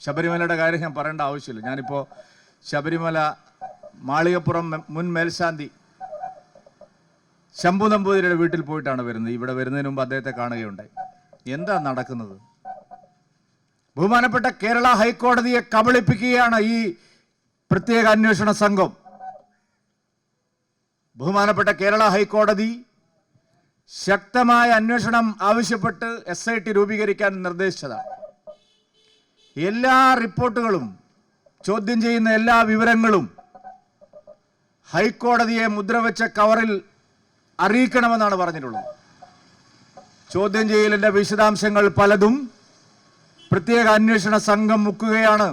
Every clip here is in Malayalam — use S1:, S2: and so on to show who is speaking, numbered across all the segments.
S1: ശബരിമലയുടെ കാര്യം ഞാൻ പറയേണ്ട ആവശ്യമില്ല. ഞാനിപ്പോൾ ശബരിമല മാളികപ്പുറം മുൻ മേൽശാന്തി ശംഭു നമ്പൂതിരിയുടെ വീട്ടിൽ പോയിട്ടാണ് വരുന്നത്. ഇവിടെ വരുന്നതിന് മുമ്പ് അദ്ദേഹത്തെ കാണുകയുണ്ടായി. എന്താ നടക്കുന്നത്? ബഹുമാനപ്പെട്ട കേരള ഹൈക്കോടതിയെ കബളിപ്പിക്കുകയാണ് ഈ പ്രത്യേക അന്വേഷണ സംഘം. ബഹുമാനപ്പെട്ട കേരള ഹൈക്കോടതി ശക്തമായ അന്വേഷണം ആവശ്യപ്പെട്ട് SIT രൂപീകരിക്കാൻ നിർദ്ദേശിച്ചതാണ്. എല്ലാ റിപ്പോർട്ടുകളും, ചോദ്യം ചെയ്യുന്ന എല്ലാ വിവരങ്ങളും ഹൈക്കോടതിയെ മുദ്രവെച്ച കവറിൽ അറിയിക്കണമെന്നാണ് പറഞ്ഞിട്ടുള്ളത്. ചോദ്യം ചെയ്യലിന്റെ വിശദാംശങ്ങൾ പലതും പ്രത്യേക അന്വേഷണ സംഘം മുക്കുകയാണ്.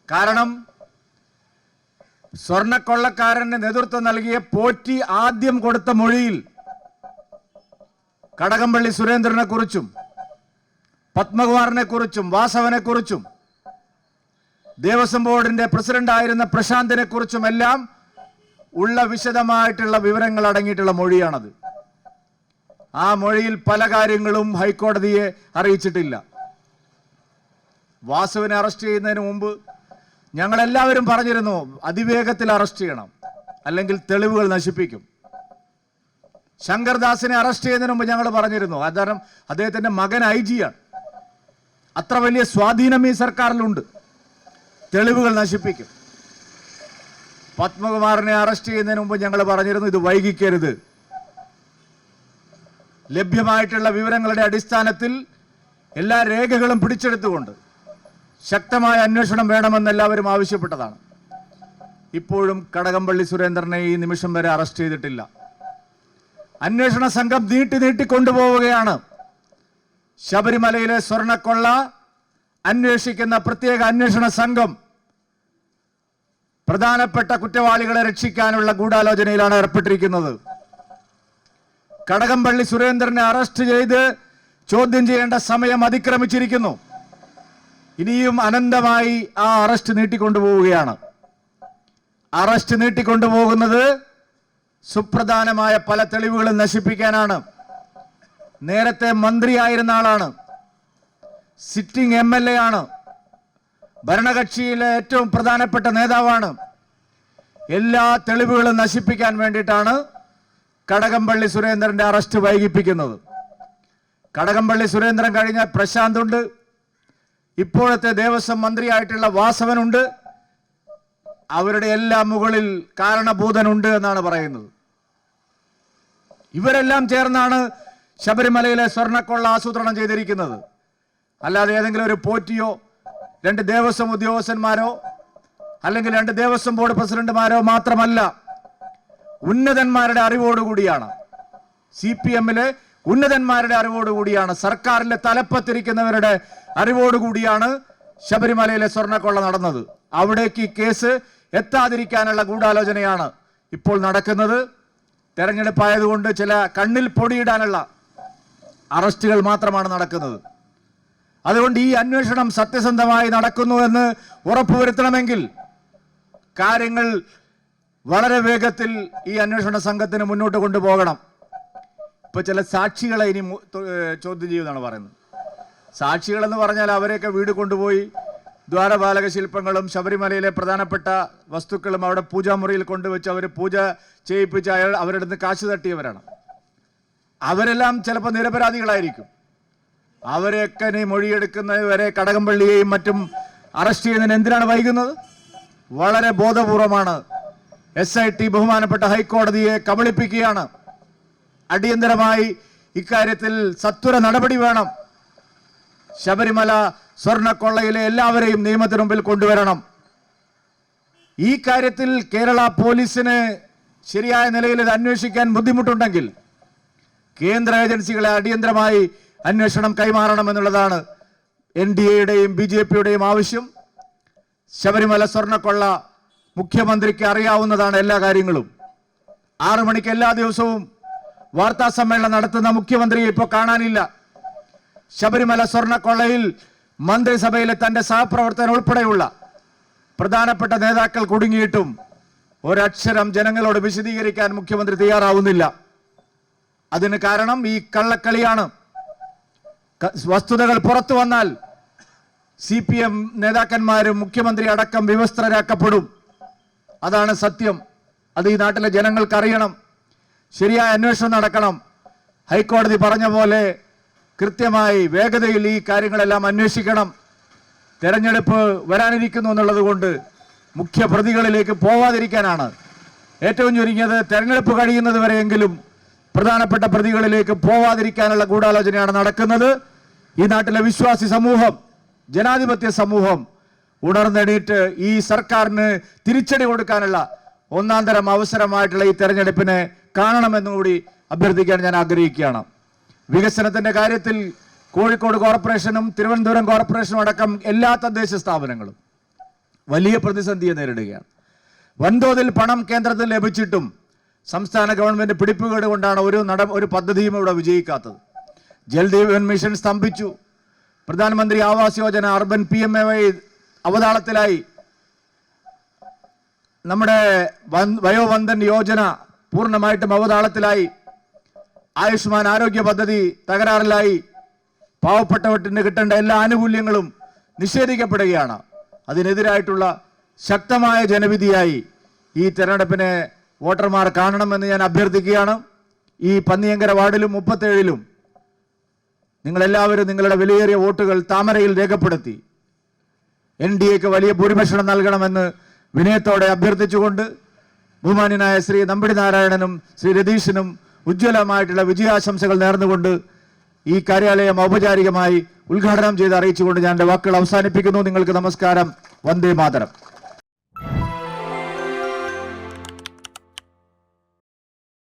S1: കാരണം സ്വർണ്ണക്കൊള്ളക്കാരന് നേതൃത്വം നൽകിയ പോറ്റി ആദ്യം കൊടുത്ത മൊഴിയിൽ കടകംപള്ളി സുരേന്ദ്രനെ കുറിച്ചും പത്മകുമാറിനെ കുറിച്ചും വാസവനെ കുറിച്ചും ദേവസ്വം ബോർഡിന്റെ പ്രസിഡന്റ് ആയിരുന്ന പ്രശാന്തിനെ കുറിച്ചും എല്ലാം ഉള്ള വിശദമായിട്ടുള്ള വിവരങ്ങൾ അടങ്ങിയിട്ടുള്ള മൊഴിയാണത്. ആ മൊഴിയിൽ പല കാര്യങ്ങളും ഹൈക്കോടതിയെ അറിയിച്ചിട്ടില്ല. വാസുവിനെ അറസ്റ്റ് ചെയ്യുന്നതിന് മുമ്പ് ഞങ്ങളെല്ലാവരും പറഞ്ഞിരുന്നു, അതിവേഗത്തിൽ അറസ്റ്റ് ചെയ്യണം, അല്ലെങ്കിൽ തെളിവുകൾ നശിപ്പിക്കും. ശങ്കർദാസിനെ അറസ്റ്റ് ചെയ്യുന്നതിന് മുമ്പ് ഞങ്ങൾ പറഞ്ഞിരുന്നു, കാരണം അദ്ദേഹത്തിന്റെ മകൻ IG ആണ്, അത്ര വലിയ സ്വാധീനം ഈ സർക്കാരിലുണ്ട്, തെളിവുകൾ നശിപ്പിക്കും. പത്മകുമാറിനെ അറസ്റ്റ് ചെയ്യുന്നതിന് മുമ്പ് ഞങ്ങൾ പറഞ്ഞിരുന്നു, ഇത് വൈകിക്കരുത്, ലഭ്യമായിട്ടുള്ള വിവരങ്ങളുടെ അടിസ്ഥാനത്തിൽ എല്ലാ രേഖകളും പിടിച്ചെടുത്തുകൊണ്ട് ശക്തമായ അന്വേഷണം വേണമെന്ന് എല്ലാവരും ആവശ്യപ്പെട്ടതാണ്. ഇപ്പോഴും കടകംപള്ളി സുരേന്ദ്രനെ ഈ നിമിഷം വരെ അറസ്റ്റ് ചെയ്തിട്ടില്ല. അന്വേഷണ സംഘം നീട്ടി കൊണ്ടുപോവുകയാണ്. ശബരിമലയിലെ സ്വർണ്ണക്കൊള്ള അന്വേഷിക്കുന്ന പ്രത്യേക അന്വേഷണ സംഘം പ്രധാനപ്പെട്ട കുറ്റവാളികളെ രക്ഷിക്കാനുള്ള ഗൂഢാലോചനയിലാണ് ഏർപ്പെട്ടിരിക്കുന്നത്. കടകംപള്ളി സുരേന്ദ്രനെ അറസ്റ്റ് ചെയ്ത് ചോദ്യം ചെയ്യേണ്ട സമയം അതിക്രമിച്ചിരിക്കുന്നു. ഇനിയും അനന്തമായി ആ അറസ്റ്റ് നീട്ടിക്കൊണ്ടുപോവുകയാണ്. അറസ്റ്റ് നീട്ടിക്കൊണ്ടുപോകുന്നത് സുപ്രധാനമായ പല തെളിവുകളും നശിപ്പിക്കാനാണ്. നേരത്തെ മന്ത്രിയായിരുന്ന ആളാണ്, സിറ്റിംഗ് MLA ആണ്, ഭരണകക്ഷിയിലെ ഏറ്റവും പ്രധാനപ്പെട്ട നേതാവാണ്. എല്ലാ തെളിവുകളും നശിപ്പിക്കാൻ വേണ്ടിയിട്ടാണ് കടകംപള്ളി സുരേന്ദ്രന്റെ അറസ്റ്റ് വൈകിപ്പിക്കുന്നത്. കടകംപള്ളി സുരേന്ദ്രൻ കഴിഞ്ഞ പ്രശാന്തുണ്ട്, ഇപ്പോഴത്തെ ദേവസ്വം മന്ത്രിയായിട്ടുള്ള വാസവനുണ്ട്, അവരുടെ എല്ലാം മുകളിൽ കാരണഭൂതനുണ്ട് എന്നാണ് പറയുന്നത്. ഇവരെല്ലാം ചേർന്നാണ് ശബരിമലയിലെ സ്വർണ്ണക്കൊള്ള ആസൂത്രണം ചെയ്തിരിക്കുന്നത്. അല്ലാതെ ഏതെങ്കിലും ഒരു പോറ്റിയോ 2 ദേവസ്വം ഉദ്യോഗസ്ഥന്മാരോ അല്ലെങ്കിൽ 2 ദേവസ്വം ബോർഡ് പ്രസിഡന്റുമാരോ മാത്രമല്ല, ഉന്നതന്മാരുടെ അറിവോടുകൂടിയാണ്, CPM-ലെ ഉന്നതന്മാരുടെ അറിവോടുകൂടിയാണ്, സർക്കാരിലെ തലപ്പത്തിരിക്കുന്നവരുടെ അറിവോടുകൂടിയാണ് ശബരിമലയിലെ സ്വർണ്ണക്കൊള്ള നടന്നത്. അവിടേക്ക് കേസ് എത്താതിരിക്കാനുള്ള ഗൂഢാലോചനയാണ് ഇപ്പോൾ നടക്കുന്നത്. തെരഞ്ഞെടുപ്പായതുകൊണ്ട് ചില കണ്ണിൽ പൊടിയിടാനുള്ള അറസ്റ്റുകൾ മാത്രമാണ് നടക്കുന്നത്. അതുകൊണ്ട് ഈ അന്വേഷണം സത്യസന്ധമായി നടക്കുന്നു എന്ന് ഉറപ്പുവരുത്തണമെങ്കിൽ കാര്യങ്ങൾ വളരെ വേഗത്തിൽ ഈ അന്വേഷണ സംഘത്തിന് മുന്നോട്ട് കൊണ്ടുപോകണം. ഇപ്പൊ ചില സാക്ഷികളെ ഇനി ചോദ്യം ചെയ്യുമെന്നാണ് പറയുന്നത്. സാക്ഷികളെന്ന് പറഞ്ഞാൽ അവരെയൊക്കെ വീട് കൊണ്ടുപോയി ദ്വാരപാലക ശില്പങ്ങളും ശബരിമലയിലെ പ്രധാനപ്പെട്ട വസ്തുക്കളും അവിടെ പൂജാമുറിയിൽ കൊണ്ടുവച്ച് അവർ പൂജ ചെയ്യിപ്പിച്ച് അവരുടെ അടുത്ത് കാശ് തട്ടിയവരാണ്. അവരെല്ലാം ചിലപ്പോൾ നിരപരാധികളായിരിക്കും. അവരെയൊക്കെ നീ മൊഴിയെടുക്കുന്നത് വരെ കടകംപള്ളിയെയും മറ്റും അറസ്റ്റ് ചെയ്യുന്നതിന് എന്തിനാണ് വൈകുന്നത്? വളരെ ബോധപൂർവമാണ്. SIT ബഹുമാനപ്പെട്ട ഹൈക്കോടതിയെ കബളിപ്പിക്കുകയാണ്. അടിയന്തരമായി ഇക്കാര്യത്തിൽ സത്വര നടപടി വേണം. ശബരിമല സ്വർണ്ണക്കൊള്ളയിലെ എല്ലാവരെയും നിയമത്തിന് മുമ്പിൽ കൊണ്ടുവരണം. ഈ കാര്യത്തിൽ കേരള പോലീസിന് ശരിയായ നിലയിൽ ഇത് അന്വേഷിക്കാൻ ബുദ്ധിമുട്ടുണ്ടെങ്കിൽ കേന്ദ്ര ഏജൻസികളെ അടിയന്തരമായി അന്വേഷണം കൈമാറണമെന്നുള്ളതാണ് NDAയുടെയും BJPയുടെയും ആവശ്യം. ശബരിമല സ്വർണ്ണക്കൊള്ള മുഖ്യമന്ത്രിക്ക് അറിയാവുന്നതാണ് എല്ലാ കാര്യങ്ങളും. 6 മണിക്ക് എല്ലാ ദിവസവും വാർത്താ സമ്മേളനം നടത്തുന്ന മുഖ്യമന്ത്രിയെ ഇപ്പോൾ കാണാനില്ല. ശബരിമല സ്വർണ്ണക്കൊള്ളയിൽ മന്ത്രിസഭയിലെ തന്റെ സഹപ്രവർത്തകൻ ഉൾപ്പെടെയുള്ള പ്രധാനപ്പെട്ട നേതാക്കൾ കുടുങ്ങിയിട്ടും ഒരക്ഷരം ജനങ്ങളോട് വിശദീകരിക്കാൻ മുഖ്യമന്ത്രി തയ്യാറാവുന്നില്ല. അതിന് കാരണം ഈ കള്ളക്കളിയാണ്. വസ്തുതകൾ പുറത്തു വന്നാൽ CPM നേതാക്കന്മാരും മുഖ്യമന്ത്രി അടക്കം വിവസ്ത്രരാക്കപ്പെടും. അതാണ് സത്യം. അത് ഈ നാട്ടിലെ ജനങ്ങൾക്ക് അറിയണം. ശരിയായ അന്വേഷണം നടക്കണം. ഹൈക്കോടതി പറഞ്ഞ പോലെ കൃത്യമായി വേഗതയിൽ ഈ കാര്യങ്ങളെല്ലാം അന്വേഷിക്കണം. തെരഞ്ഞെടുപ്പ് വരാനിരിക്കുന്നു എന്നുള്ളത് കൊണ്ട് മുഖ്യപ്രതികളിലേക്ക് പോവാതിരിക്കാനാണ് ഏറ്റവും ചുരുങ്ങിയത് തെരഞ്ഞെടുപ്പ് കഴിയുന്നത് വരെയെങ്കിലും പ്രധാനപ്പെട്ട പ്രതികളിലേക്ക് പോവാതിരിക്കാനുള്ള ഗൂഢാലോചനയാണ് നടക്കുന്നത്. ഈ നാട്ടിലെ വിശ്വാസി സമൂഹം, ജനാധിപത്യ സമൂഹം ഉണർന്നെണീറ്റ് ഈ സർക്കാരിന് തിരിച്ചടി കൊടുക്കാനുള്ള ഒന്നാം തരം അവസരമായിട്ടുള്ള ഈ തെരഞ്ഞെടുപ്പിനെ കാണണമെന്നുകൂടി അഭ്യർത്ഥിക്കാൻ ഞാൻ ആഗ്രഹിക്കുകയാണ്. വികസനത്തിന്റെ കാര്യത്തിൽ കോഴിക്കോട് കോർപ്പറേഷനും തിരുവനന്തപുരം കോർപ്പറേഷനും അടക്കം എല്ലാ തദ്ദേശ സ്ഥാപനങ്ങളും വലിയ പ്രതിസന്ധിയെ നേരിടുകയാണ്. വൻതോതിൽ പണം കേന്ദ്രത്തിൽ ലഭിച്ചിട്ടും സംസ്ഥാന ഗവൺമെന്റ് പിടിപ്പുകേട് കൊണ്ടാണ് ഒരു പദ്ധതിയും ഇവിടെ വിജയിക്കാത്തത്. ജൽജീവൻ മിഷൻ സ്തംഭിച്ചു. പ്രധാനമന്ത്രി ആവാസ് യോജന, അർബൻ PMAY അവതാളത്തിലായി. നമ്മുടെ വയോവന്ദൻ യോജന പൂർണ്ണമായിട്ടും അവതാളത്തിലായി. ആയുഷ്മാൻ ആരോഗ്യ പദ്ധതി തകരാറിലായി. പാവപ്പെട്ടവർക്ക് കിട്ടേണ്ട എല്ലാ ആനുകൂല്യങ്ങളും നിഷേധിക്കപ്പെടുകയാണ്. അതിനെതിരായിട്ടുള്ള ശക്തമായ ജനവിധിയായി ഈ തെരഞ്ഞെടുപ്പിനെ വോട്ടർമാർ കാണണമെന്ന് ഞാൻ അഭ്യർത്ഥിക്കുകയാണ്. ഈ പന്നിയങ്കര വാർഡിലും 37ലും നിങ്ങളെല്ലാവരും നിങ്ങളുടെ വിലയേറിയ വോട്ടുകൾ താമരയിൽ രേഖപ്പെടുത്തി NDAക്ക് വലിയ ഭൂരിപക്ഷം നൽകണമെന്ന് വിനയത്തോടെ അഭ്യർത്ഥിച്ചുകൊണ്ട് ബഹുമാന്യനായ ശ്രീ നമ്പിടി നാരായണനും ശ്രീ രതീഷിനും ഉജ്ജ്വലമായിട്ടുള്ള വിജയാശംസകൾ നേർന്നുകൊണ്ട് ഈ കാര്യാലയം ഔപചാരികമായി ഉദ്ഘാടനം ചെയ്ത് അറിയിച്ചുകൊണ്ട് ഞാൻ എൻ്റെ വാക്കുകൾ അവസാനിപ്പിക്കുന്നു. നിങ്ങൾക്ക് നമസ്കാരം. വന്ദേ മാതരം.